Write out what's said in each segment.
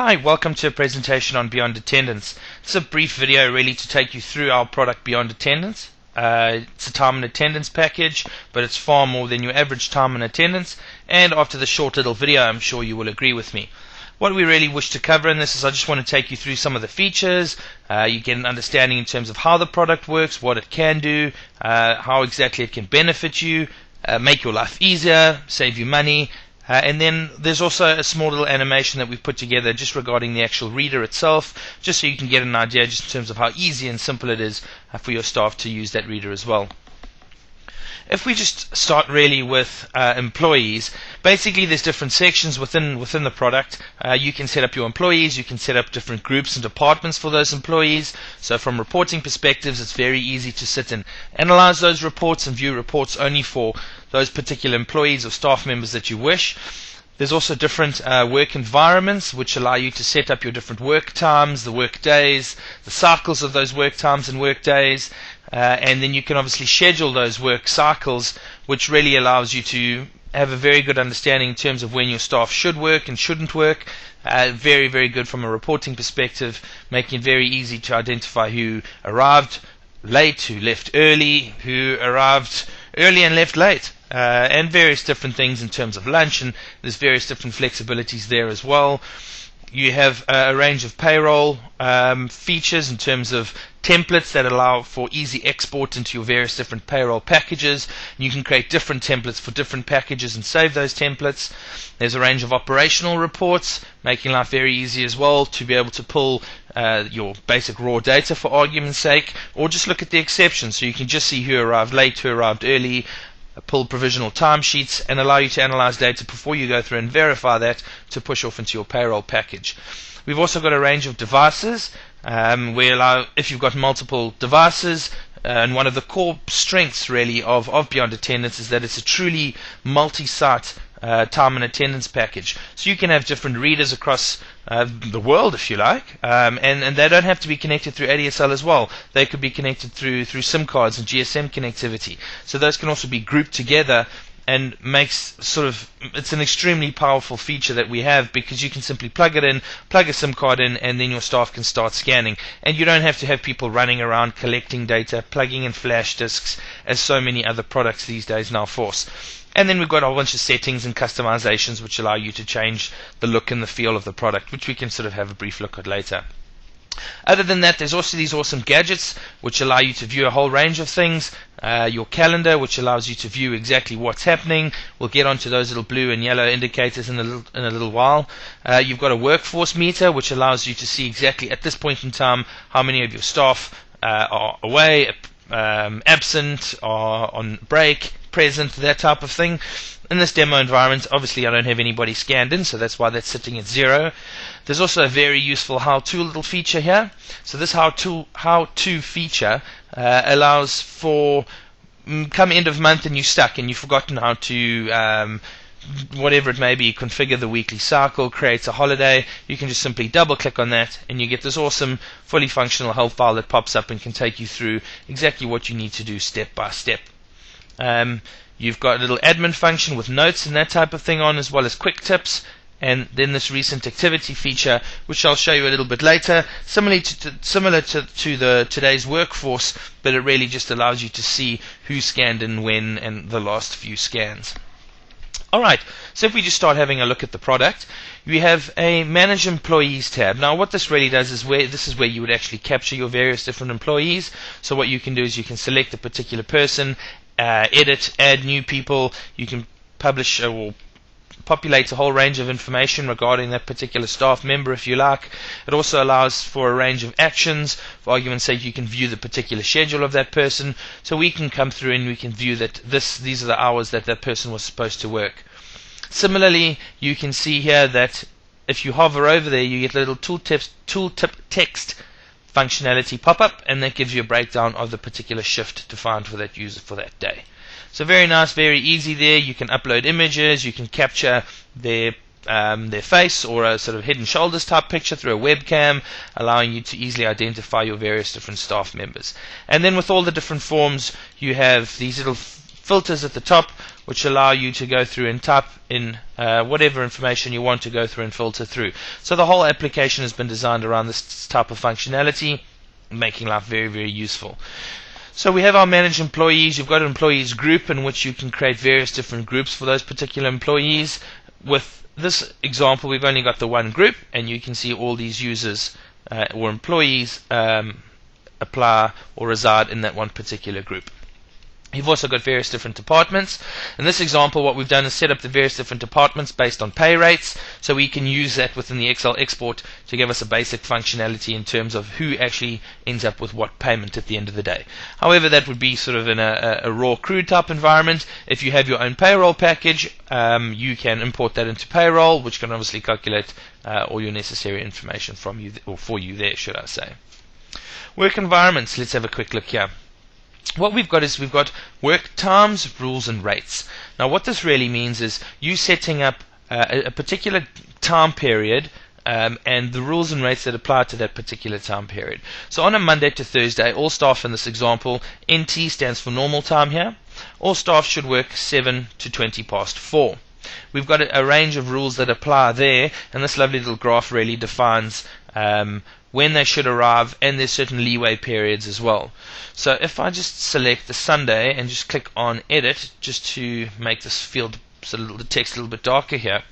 Hi, welcome to a presentation on Beyond Attendance. It's a brief video really to take you through our product Beyond Attendance. It's a time and attendance package, but it's far more than your average time and attendance, and after the short little video I'm sure you will agree with me. What we really wish to cover in this is I just want to take you through some of the features. You get an understanding in terms of how the product works, what it can do, how exactly it can benefit you, make your life easier, save you money. And then there's also a small little animation that we've put together just regarding the actual reader itself, just so you can get an idea just in terms of how easy and simple it is for your staff to use that reader as well. If we just start really with employees, basically there's different sections within the product. You can set up your employees, you can set up different groups and departments for those employees. So from reporting perspectives, it's very easy to sit and analyze those reports and view reports only for those particular employees or staff members that you wish. There's also different work environments which allow you to set up your different work times, the work days, the cycles of those work times and work days, and then you can obviously schedule those work cycles, which really allows you to have a very good understanding in terms of when your staff should work and shouldn't work. Very, very good from a reporting perspective, making it very easy to identify who arrived late, who left early, who arrived early and left late. And various different things in terms of lunch, and there's various different flexibilities there as well. You have a range of payroll features in terms of templates that allow for easy export into your various different payroll packages. You can create different templates for different packages and save those templates. There's a range of operational reports, making life very easy as well to be able to pull your basic raw data for argument's sake, or just look at the exceptions so you can just see who arrived late, who arrived early, pull provisional timesheets, and allow you to analyze data before you go through and verify that to push off into your payroll package. We've also got a range of devices. We allow, if you've got multiple devices, and one of the core strengths really of Beyond Attendance is that it's a truly multi-site time and attendance package. So you can have different readers across the world if you like, and they don't have to be connected through ADSL as well. They could be connected through SIM cards and GSM connectivity. So those can also be grouped together, and it's an extremely powerful feature that we have, because you can simply plug it in, plug a SIM card in, and then your staff can start scanning. And you don't have to have people running around collecting data, plugging in flash disks, as so many other products these days now force. And then we've got a whole bunch of settings and customizations which allow you to change the look and the feel of the product, which we can sort of have a brief look at later. Other than that, there's also these awesome gadgets which allow you to view a whole range of things. Your calendar, which allows you to view exactly what's happening. We'll get onto those little blue and yellow indicators in a little while. You've got a workforce meter, which allows you to see exactly at this point in time how many of your staff are away, absent, are on break, present, that type of thing. In this demo environment, obviously I don't have anybody scanned in, so that's why that's sitting at 0. There's also a very useful how-to little feature here. So this how-to feature allows for come end of month and you're stuck and you've forgotten how to whatever it may be, configure the weekly cycle, create a holiday. You can just simply double click on that and you get this awesome fully functional help file that pops up and can take you through exactly what you need to do step by step. You've got a little admin function with notes and that type of thing on, as well as quick tips, and then this recent activity feature, which I'll show you a little bit later, similar to today's workforce, but it really just allows you to see who scanned in when and the last few scans. Alright, so if we just start having a look at the product, we have a Manage Employees tab. Now what this really does is this is where you would actually capture your various different employees. So what you can do is you can select a particular person, edit, add new people. You can publish or populate a whole range of information regarding that particular staff member if you like. It also allows for a range of actions. For argument's sake, you can view the particular schedule of that person. So we can come through and we can view that these are the hours that that person was supposed to work. Similarly, you can see here that if you hover over there, you get a little tooltip text functionality pop up, and that gives you a breakdown of the particular shift defined for that user for that day. So very nice, very easy there. You can upload images, you can capture their face or a sort of head and shoulders type picture through a webcam, allowing you to easily identify your various different staff members. And then with all the different forms, you have these little filters at the top, which allow you to go through and type in whatever information you want to go through and filter through. So the whole application has been designed around this type of functionality, making life very, very useful. So we have our manage employees. You've got an employees group in which you can create various different groups for those particular employees. With this example, we've only got the one group, and you can see all these users or employees apply or reside in that one particular group. You've also got various different departments. In this example, what we've done is set up the various different departments based on pay rates, so we can use that within the Excel export to give us a basic functionality in terms of who actually ends up with what payment at the end of the day. However, that would be sort of in a raw crude type environment. If you have your own payroll package, you can import that into payroll, which can obviously calculate all your necessary information from you, or for you there, should I say. Work environments, let's have a quick look here. What we've got is we've got work times, rules, and rates. Now what this really means is you setting up a particular time period and the rules and rates that apply to that particular time period. So on a Monday to Thursday, all staff in this example, NT stands for normal time here, all staff should work 7 to 20 past 4. We've got a range of rules that apply there, and this lovely little graph really defines when they should arrive, and there's certain leeway periods as well. So if I just select the Sunday and just click on edit, just to make this field, so the text a little bit darker here,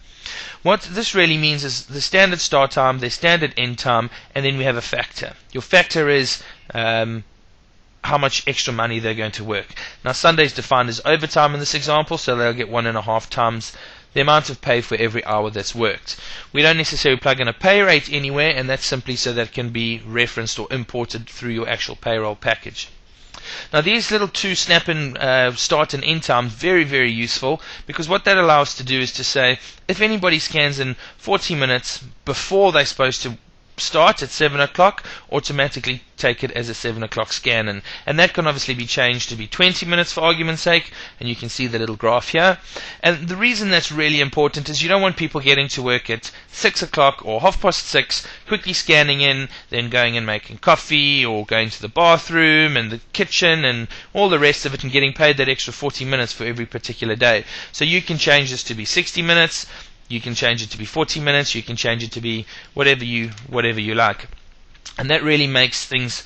what this really means is the standard start time, the standard end time, and then we have a factor. Your factor is how much extra money they're going to work. Now Sunday is defined as overtime in this example, so they'll get 1.5 times the amount of pay for every hour that's worked. We don't necessarily plug in a pay rate anywhere, and that's simply so that it can be referenced or imported through your actual payroll package. Now these little two snap-in start and end times, very, very useful, because what that allows us to do is to say if anybody scans in 40 minutes before they're supposed to start at 7 o'clock, automatically take it as a 7 o'clock scan, and that can obviously be changed to be 20 minutes for argument's sake, and you can see the little graph here. And the reason that's really important is you don't want people getting to work at 6 o'clock or 6:30, quickly scanning in, then going and making coffee or going to the bathroom and the kitchen and all the rest of it, and getting paid that extra 40 minutes for every particular day. So you can change this to be 60 minutes, you can change it to be 40 minutes, you can change it to be whatever you like. And that really makes things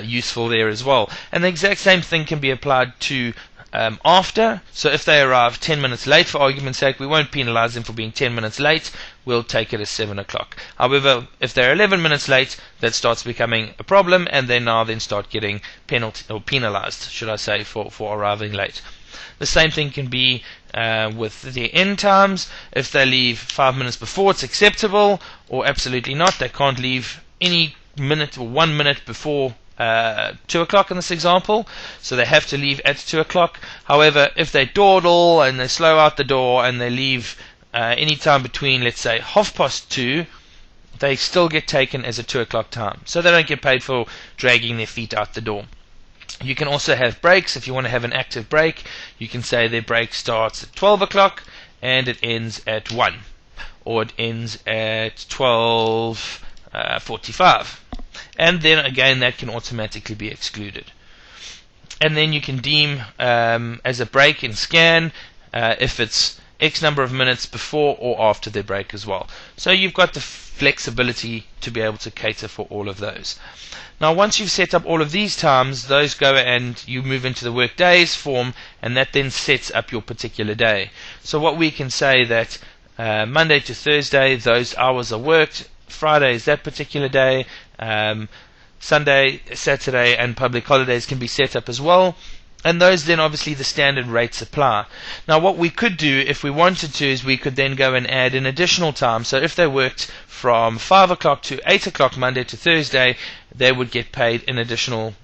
useful there as well. And the exact same thing can be applied to after. So if they arrive 10 minutes late, for argument's sake, we won't penalize them for being 10 minutes late. We'll take it as 7 o'clock. However, if they're 11 minutes late, that starts becoming a problem, and they now then start getting penalized, should I say, for arriving late. The same thing can be with the end times. If they leave 5 minutes before, it's acceptable, or absolutely not. They can't leave any minute or 1 minute before 2 o'clock in this example, so they have to leave at 2 o'clock. However, if they dawdle and they slow out the door and they leave any time between, let's say, 2:30, they still get taken as a 2 o'clock time, so they don't get paid for dragging their feet out the door. You can also have breaks. If you want to have an active break, you can say their break starts at 12 o'clock and it ends at 1, or it ends at 12:45, and then again that can automatically be excluded. And then you can deem as a break in scan if it's X number of minutes before or after their break as well. So you've got the flexibility to be able to cater for all of those. Now once you've set up all of these times, those go and you move into the work days form, and that then sets up your particular day. So what we can say that Monday to Thursday, those hours are worked, Friday is that particular day, Sunday, Saturday and public holidays can be set up as well, and those then obviously the standard rates apply. Now what we could do if we wanted to is we could then go and add an additional time. So if they worked from 5 o'clock to 8 o'clock Monday to Thursday, they would get paid an additional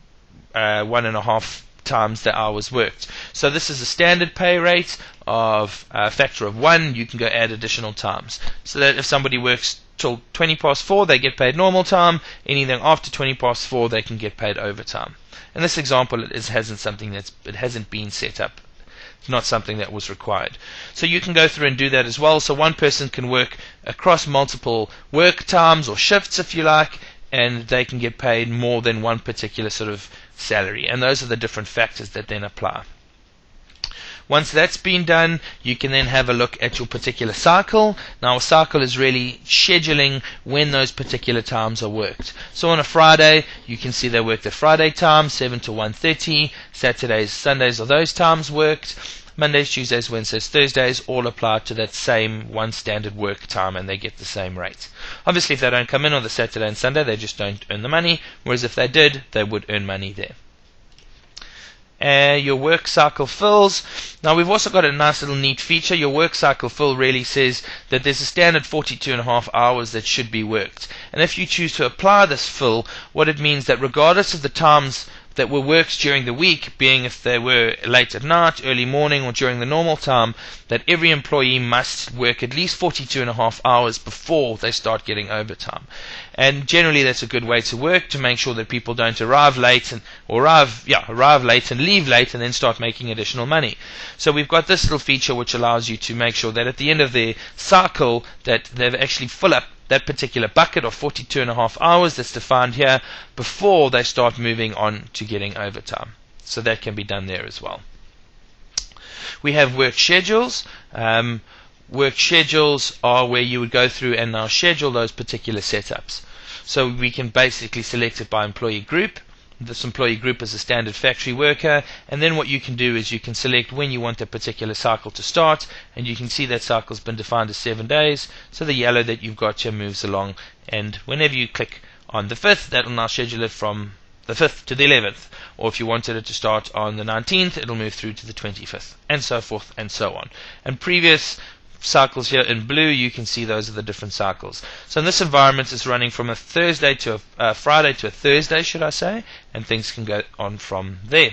1.5 times the hours worked. So this is a standard pay rate of a factor of 1. You can go add additional times, so that if somebody works till 4:20, they get paid normal time. Anything after 4:20, they can get paid overtime. In this example, it hasn't been set up. It's not something that was required. So you can go through and do that as well. So one person can work across multiple work times or shifts, if you like, and they can get paid more than one particular sort of salary. And those are the different factors that then apply. Once that's been done, you can then have a look at your particular cycle. Now a cycle is really scheduling when those particular times are worked. So on a Friday, you can see they worked at Friday time, 7 to 1:30. Saturdays, Sundays are those times worked. Mondays, Tuesdays, Wednesdays, Thursdays all apply to that same one standard work time, and they get the same rate. Obviously, if they don't come in on the Saturday and Sunday, they just don't earn the money, whereas if they did, they would earn money there. Your work cycle fills. Now we've also got a nice little neat feature. Your work cycle fill really says that there's a standard 42.5 hours that should be worked. And if you choose to apply this fill, what it means that regardless of the times that were worked during the week, being if they were late at night, early morning, or during the normal time, that every employee must work at least 42.5 hours before they start getting overtime. And generally that's a good way to work, to make sure that people don't arrive late and leave late and then start making additional money. So we've got this little feature which allows you to make sure that at the end of their cycle that they've actually fill up that particular bucket of 42.5 hours that's defined here before they start moving on to getting overtime. So that can be done there as well. We have work schedules. Work schedules are where you would go through and now schedule those particular setups. So we can basically select it by employee group. This employee group is a standard factory worker, and then what you can do is you can select when you want a particular cycle to start, and you can see that cycle's been defined as 7 days, so the yellow that you've got here moves along, and whenever you click on the 5th, that will now schedule it from the 5th to the 11th, or if you wanted it to start on the 19th, it'll move through to the 25th, and so forth and so on. And previous cycles here in blue, you can see those are the different cycles. So in this environment, it's running from a Thursday to a Friday to a Thursday, should I say, and things can go on from there.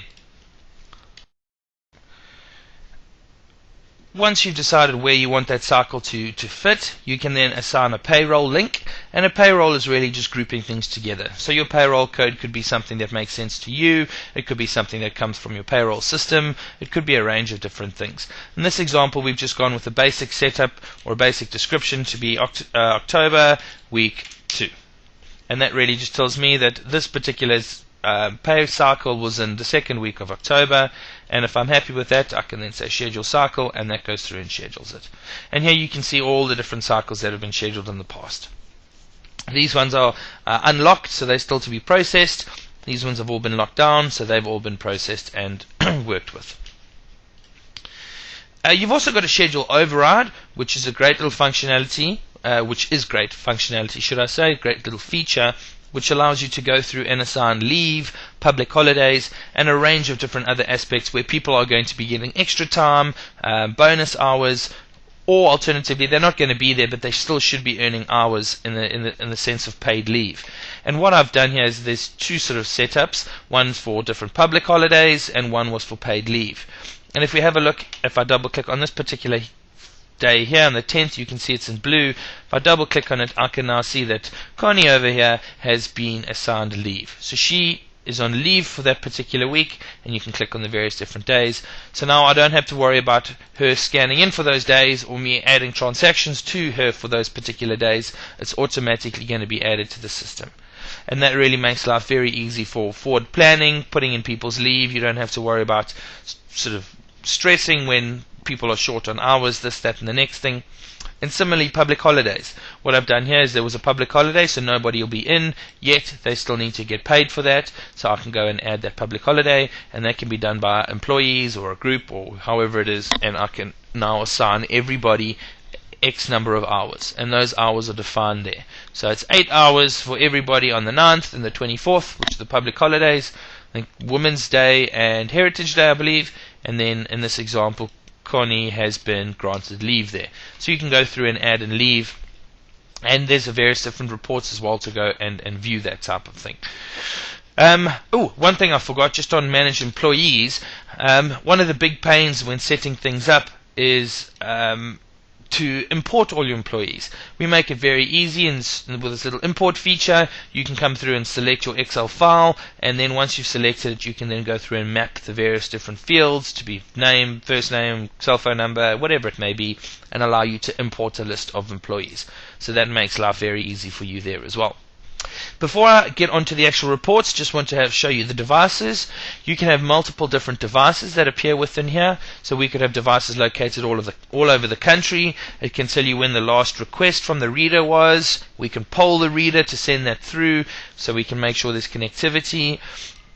Once you've decided where you want that cycle to fit, you can then assign a payroll link, and a payroll is really just grouping things together. So your payroll code could be something that makes sense to you, it could be something that comes from your payroll system, it could be a range of different things. In this example, we've just gone with a basic setup or a basic description to be October week 2. And that really just tells me that this particular pay cycle was in the 2nd week of October, and if I'm happy with that, I can then say schedule cycle, and that goes through and schedules it. And here you can see all the different cycles that have been scheduled in the past. These ones are unlocked, so they're still to be processed. These ones have all been locked down, so they've all been processed and worked with. You've also got a schedule override, which is a great little functionality, great little feature, which allows you to go through and assign leave, public holidays, and a range of different other aspects where people are going to be getting extra time, bonus hours, or alternatively they're not going to be there, but they still should be earning hours in the sense of paid leave. And what I've done here is there's two sort of setups. One for different public holidays, and one was for paid leave. And if we have a look, if I double click on this particular day here on the 10th, you can see it's in blue. If I double click on it, I can now see that Connie over here has been assigned leave. So she is on leave for that particular week, and you can click on the various different days. So now I don't have to worry about her scanning in for those days or me adding transactions to her for those particular days. It's automatically going to be added to the system. And that really makes life very easy for forward planning, putting in people's leave. You don't have to worry about sort of stressing when people are short on hours, this, that, and the next thing. And similarly, public holidays. What I've done here is there was a public holiday, so nobody will be in, yet they still need to get paid for that. So I can go and add that public holiday, and that can be done by employees or a group or however it is, and I can now assign everybody X number of hours, and those hours are defined there. So it's 8 hours for everybody on the 9th and the 24th, which are the public holidays, I think Women's Day and Heritage Day, I believe, and then in this example, Connie has been granted leave there. So you can go through and add and leave, and there's various different reports as well to go and view that type of thing. One thing I forgot, just on managed employees, one of the big pains when setting things up is to import all your employees. We make it very easy, and with this little import feature, you can come through and select your Excel file, and then once you've selected it, you can then go through and map the various different fields to be name, first name, cell phone number, whatever it may be, and allow you to import a list of employees. So that makes life very easy for you there as well. Before I get onto the actual reports, just want to show you the devices. You can have multiple different devices that appear within here. So we could have devices located all over the country. It can tell you when the last request from the reader was. We can poll the reader to send that through, so we can make sure there's connectivity.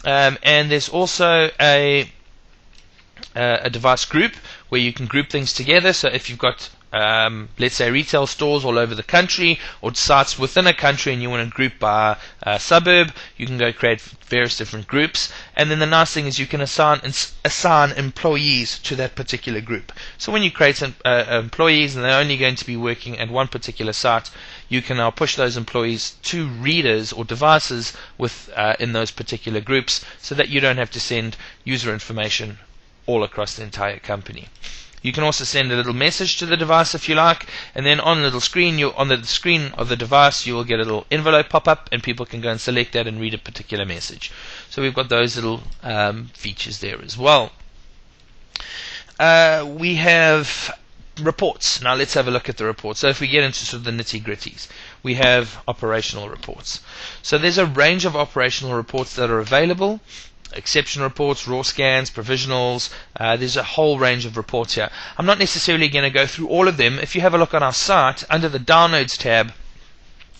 And there's also a device group where you can group things together. So if you've got let's say retail stores all over the country, or sites within a country, and you want to group by suburb, you can go create various different groups. And then the nice thing is you can assign employees to that particular group. So when you create employees and they're only going to be working at one particular site, you can now push those employees to readers or devices in those particular groups, so that you don't have to send user information all across the entire company. You can also send a little message to the device if you like, and then on the screen of the device you will get a little envelope pop up, and people can go and select that and read a particular message. So we've got those little features there as well. We have reports. Now let's have a look at the reports. So if we get into sort of the nitty-gritties, we have operational reports. So there's a range of operational reports that are available. Exception reports, raw scans, provisionals. There's a whole range of reports here. I'm not necessarily going to go through all of them. If you have a look on our site, under the Downloads tab,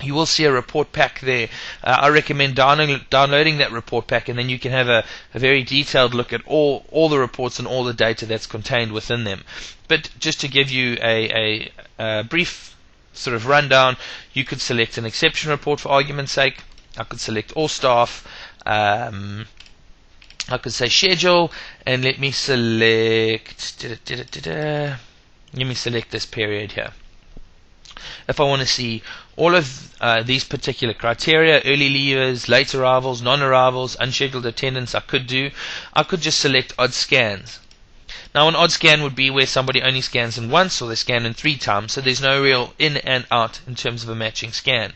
you will see a report pack there. I recommend downloading that report pack, and then you can have a very detailed look at all the reports and all the data that's contained within them. But just to give you a brief sort of rundown, you could select an exception report for argument's sake. I could select all staff. I could say schedule, and let me select this period here. If I want to see all of these particular criteria, early leavers, late arrivals, non-arrivals, unscheduled attendance, I could just select odd scans. Now an odd scan would be where somebody only scans in once, or they scan in 3 times, so there's no real in and out in terms of a matching scan.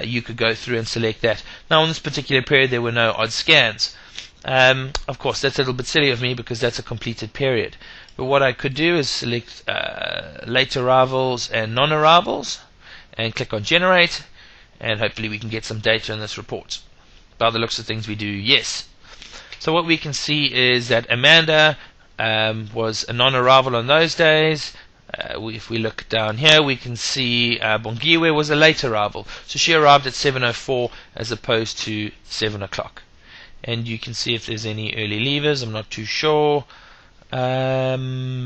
You could go through and select that. Now on this particular period there were no odd scans. Of course, that's a little bit silly of me because that's a completed period. But what I could do is select late arrivals and non-arrivals and click on generate, and hopefully we can get some data in this report. By the looks of things we do, yes. So what we can see is that Amanda was a non-arrival on those days. If we look down here, we can see Bongiwe was a late arrival. So she arrived at 7:04 as opposed to 7 o'clock. And you can see if there's any early leavers. I'm not too sure. No,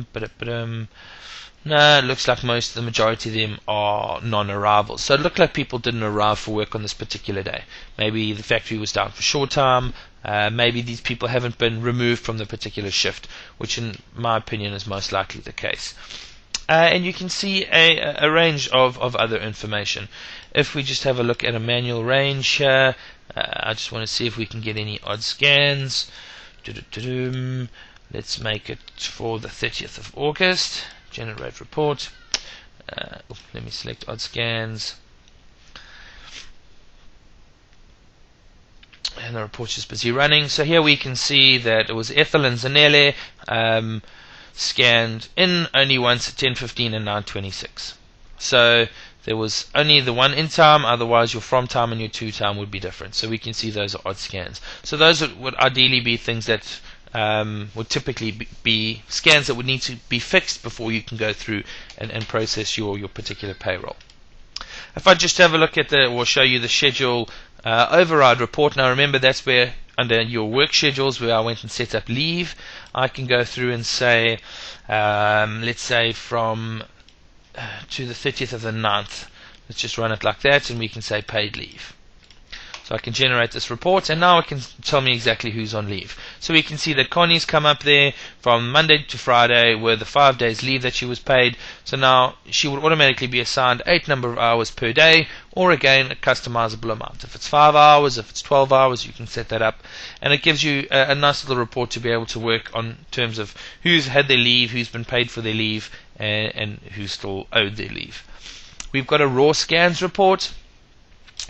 it looks like the majority of them are non-arrivals. So it looked like people didn't arrive for work on this particular day. Maybe the factory was down for short time. Maybe these people haven't been removed from the particular shift, which in my opinion is most likely the case. And you can see a range of other information. If we just have a look at a manual range here, I just want to see if we can get any odd scans. Let's make it for the 30th of August. Generate report. Let me select odd scans. And the report's just busy running. So here we can see that it was Ethel and Zanele scanned in only once at 10:15 and 9:26. So there was only the one in time, otherwise your from time and your to time would be different. So we can see those are odd scans. So those would ideally be things that would typically be scans that would need to be fixed before you can go through and process your particular payroll. If I just have a look at or show you the schedule override report. Now remember, that's where under your work schedules where I went and set up leave, I can go through and say, let's say from to the 30th of the 9th. Let's just run it like that, and we can say paid leave. So I can generate this report, and now it can tell me exactly who's on leave. So we can see that Connie's come up there. From Monday to Friday were the 5 days leave that she was paid. So now she would automatically be assigned 8 number of hours per day, or again a customizable amount. If it's 5 hours, if it's 12 hours, you can set that up, and it gives you a nice little report to be able to work on in terms of who's had their leave, who's been paid for their leave, and who's still owed their leave. We've got a raw scans report.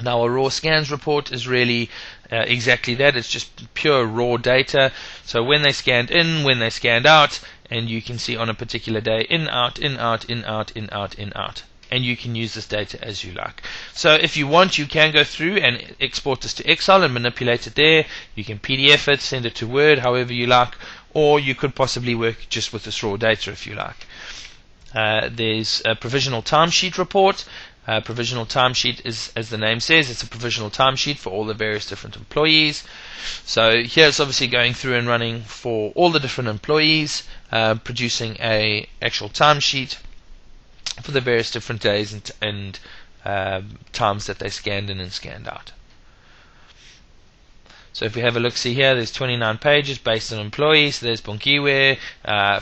Now a raw scans report is really exactly that. It's just pure raw data. So when they scanned in, when they scanned out, and you can see on a particular day in, out, in, out, in, out, in, out, in, out. and you can use this data as you like. So if you want, you can go through and export this to Excel and manipulate it there. You can PDF it, send it to Word, however you like, or you could possibly work just with this raw data if you like. There's a provisional timesheet report. Provisional timesheet is, as the name says, it's a provisional timesheet for all the various different employees. So here it's obviously going through and running for all the different employees, producing a actual timesheet for the various different days and times that they scanned in and scanned out. So if we have a look, see here, there's 29 pages based on employees. So there's Bongiwe,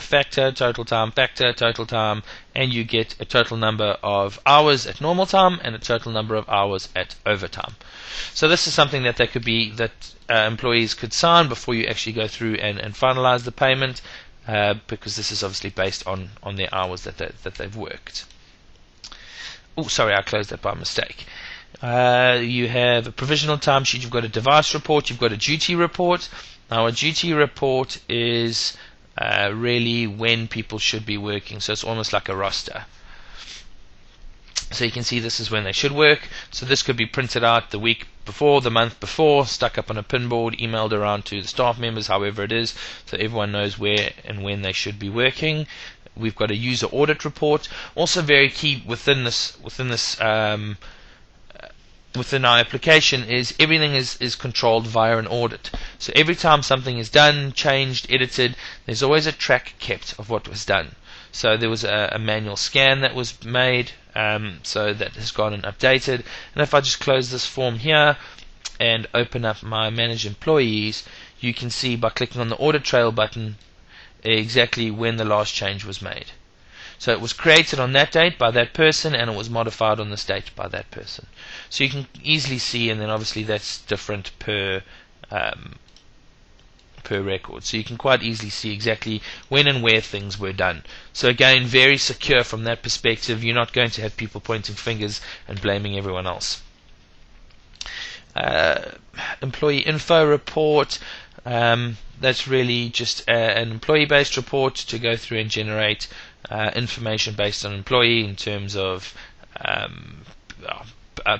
factor, total time, and you get a total number of hours at normal time and a total number of hours at overtime. So this is something that employees could sign before you actually go through and finalize the payment, because this is obviously based on their hours that they've worked. Oh, sorry, I closed that by mistake. You have a provisional timesheet, you've got a device report, you've got a duty report. Now a duty report is really when people should be working, so it's almost like a roster. So you can see this is when they should work. So this could be printed out the week before, the month before, stuck up on a pinboard, emailed around to the staff members, however it is, so everyone knows where and when they should be working. We've got a user audit report. Also very key within our application is everything is controlled via an audit. So every time something is done, changed, edited, there's always a track kept of what was done. So there was a manual scan that was made, so that has gone and updated. And if I just close this form here and open up my Manage Employees, you can see by clicking on the Audit Trail button exactly when the last change was made. So it was created on that date by that person, and it was modified on this date by that person. So you can easily see, and then obviously that's different per record. So you can quite easily see exactly when and where things were done. So again, very secure from that perspective. You're not going to have people pointing fingers and blaming everyone else. Employee info report. That's really just an employee-based report to go through and generate information based on employee in terms of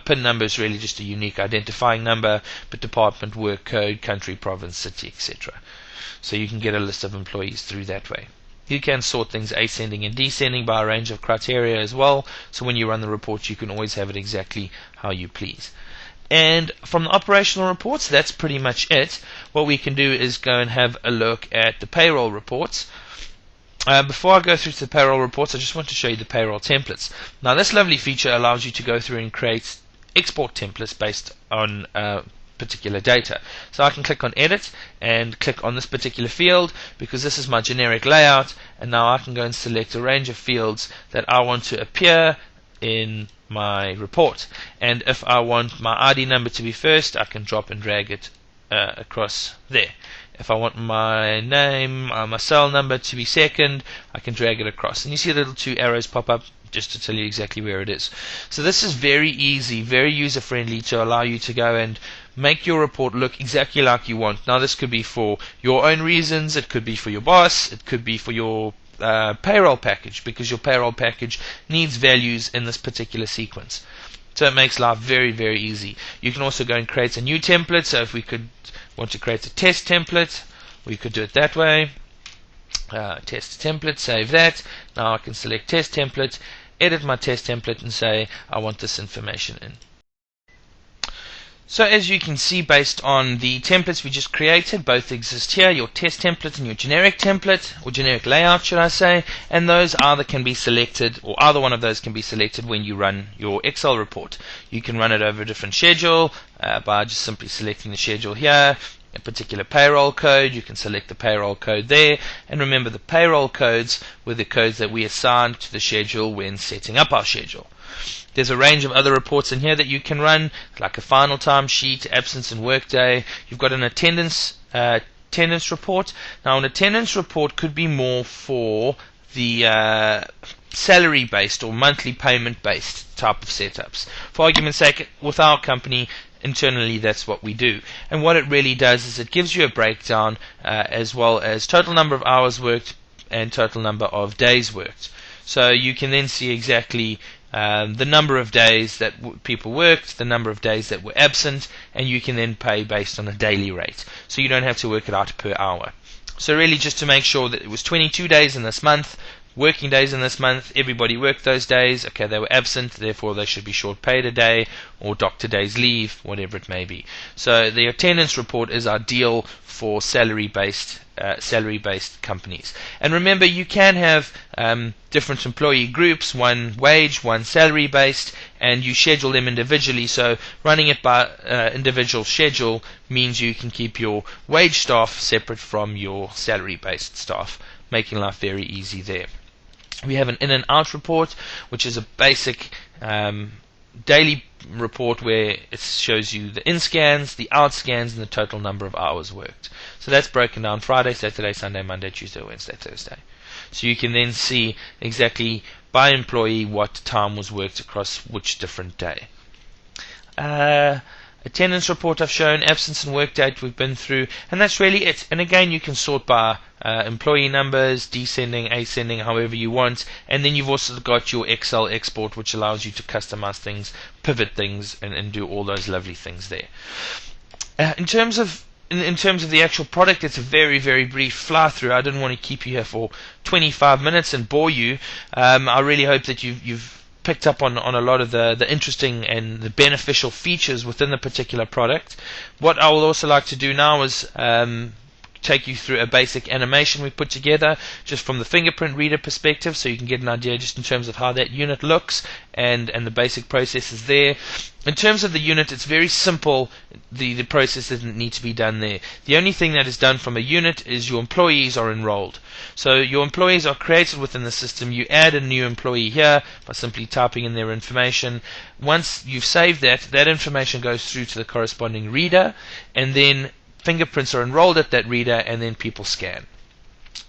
PIN number is really just a unique identifying number, but department, work code, country, province, city, etc. So you can get a list of employees through that way. You can sort things ascending and descending by a range of criteria as well, so when you run the report you can always have it exactly how you please. And from the operational reports, that's pretty much it. What we can do is go and have a look at the payroll reports. Before I go through to the payroll reports, I just want to show you the payroll templates. Now this lovely feature allows you to go through and create export templates based on particular data. So I can click on edit and click on this particular field because this is my generic layout, and now I can go and select a range of fields that I want to appear in my report. And if I want my ID number to be first, I can drop and drag it across there. If I want my name, my cell number to be second, I can drag it across. And you see the little two arrows pop up just to tell you exactly where it is. So this is very easy, very user-friendly to allow you to go and make your report look exactly like you want. Now this could be for your own reasons, it could be for your boss, it could be for your payroll package, because your payroll package needs values in this particular sequence. So it makes life very, very easy. You can also go and create a new template. So if we could want to create a test template, we could do it that way. Test template, save that. Now I can select test template, edit my test template and say I want this information in. So as you can see, based on the templates we just created, both exist here, your test template and your generic template, or generic layout should I say, and those either can be selected, or either one of those can be selected when you run your Excel report. You can run it over a different schedule by just simply selecting the schedule here, a particular payroll code. You can select the payroll code there, and remember the payroll codes were the codes that we assigned to the schedule when setting up our schedule. There's a range of other reports in here that you can run, like a final time sheet, absence and workday. You've got an attendance report. Now an attendance report could be more for the salary based or monthly payment based type of setups. For argument's sake, with our company internally, that's what we do. And what it really does is it gives you a breakdown as well as total number of hours worked and total number of days worked. So you can then see exactly the number of days that people worked, the number of days that were absent, and you can then pay based on a daily rate. So you don't have to work it out per hour. So really just to make sure that it was 22 days in this month, working days in this month, everybody worked those days, okay, they were absent, therefore they should be short paid a day, or doctor days leave, whatever it may be. So the attendance report is ideal for salary-based companies. And remember, you can have different employee groups, one wage, one salary-based, and you schedule them individually. So running it by individual schedule means you can keep your wage staff separate from your salary-based staff, making life very easy there. We have an in and out report, which is a basic daily report where it shows you the in scans, the out scans, and the total number of hours worked. So that's broken down Friday, Saturday, Sunday, Monday, Tuesday, Wednesday, Thursday. So you can then see exactly by employee what time was worked across which different day. Attendance report I've shown, absence and work date we've been through, and that's really it. And again, you can sort by employee numbers, descending, ascending, however you want. And then you've also got your Excel export, which allows you to customize things, pivot things, and do all those lovely things there. In terms of the actual product, it's a very, very brief fly through. I didn't want to keep you here for 25 minutes and bore you. I really hope that you've picked up on a lot of the interesting and the beneficial features within the particular product. What I will also like to do now is take you through a basic animation we put together just from the fingerprint reader perspective, so you can get an idea just in terms of how that unit looks and the basic processes there. In terms of the unit, it's very simple. The process doesn't need to be done there. The only thing that is done from a unit is your employees are enrolled. So your employees are created within the system. You add a new employee here by simply typing in their information. Once you've saved that information goes through to the corresponding reader, and then fingerprints are enrolled at that reader, and then people scan.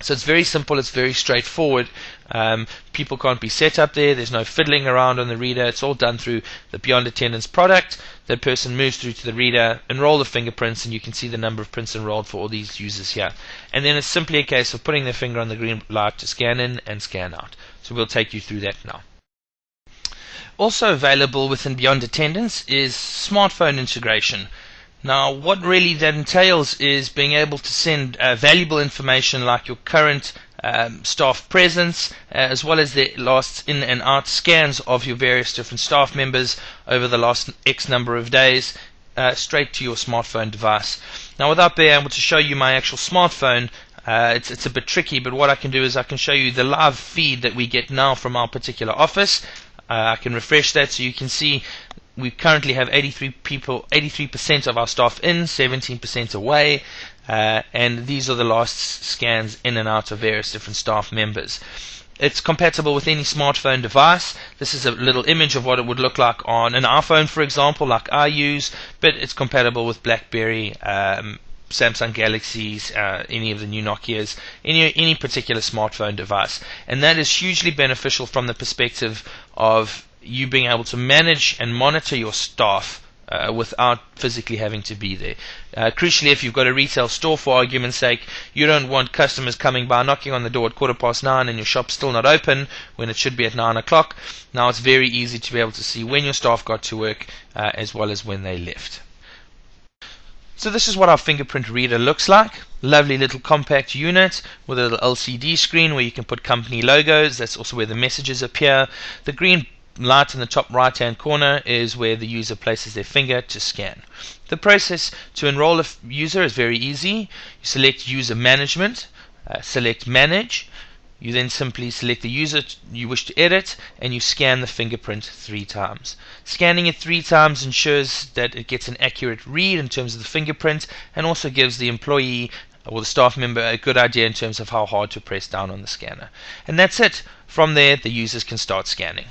So it's very simple, it's very straightforward. People can't be set up there, there's no fiddling around on the reader. It's all done through the Beyond Attendance product. That person moves through to the reader, enroll the fingerprints, and you can see the number of prints enrolled for all these users here. And then it's simply a case of putting their finger on the green light to scan in and scan out. So we'll take you through that now. Also available within Beyond Attendance is smartphone integration. Now, what really that entails is being able to send valuable information like your current staff presence, as well as the last in and out scans of your various different staff members over the last X number of days, straight to your smartphone device. Now, without being able to show you my actual smartphone, it's a bit tricky, but what I can do is I can show you the live feed that we get now from our particular office. I can refresh that so you can see we currently have 83% of our staff in, 17% away, and these are the last scans in and out of various different staff members. It's compatible with any smartphone device. This is a little image of what it would look like on an iPhone, for example, like I use, but it's compatible with BlackBerry, Samsung Galaxies, any of the new Nokias, any particular smartphone device. And that is hugely beneficial from the perspective of you being able to manage and monitor your staff without physically having to be there. Crucially, if you've got a retail store, for argument's sake, you don't want customers coming by knocking on the door at 9:15 and your shop's still not open when it should be at 9 o'clock. Now it's very easy to be able to see when your staff got to work as well as when they left. So this is what our fingerprint reader looks like. Lovely little compact unit with a little LCD screen where you can put company logos. That's also where the messages appear. The green light in the top right hand corner is where the user places their finger to scan. The process to enroll a user is very easy. You select user management, select manage. You then simply select the user you wish to edit, and you scan the fingerprint 3 times. Scanning it 3 times ensures that it gets an accurate read in terms of the fingerprint, and also gives the employee or the staff member a good idea in terms of how hard to press down on the scanner. And that's it. From there, the users can start scanning.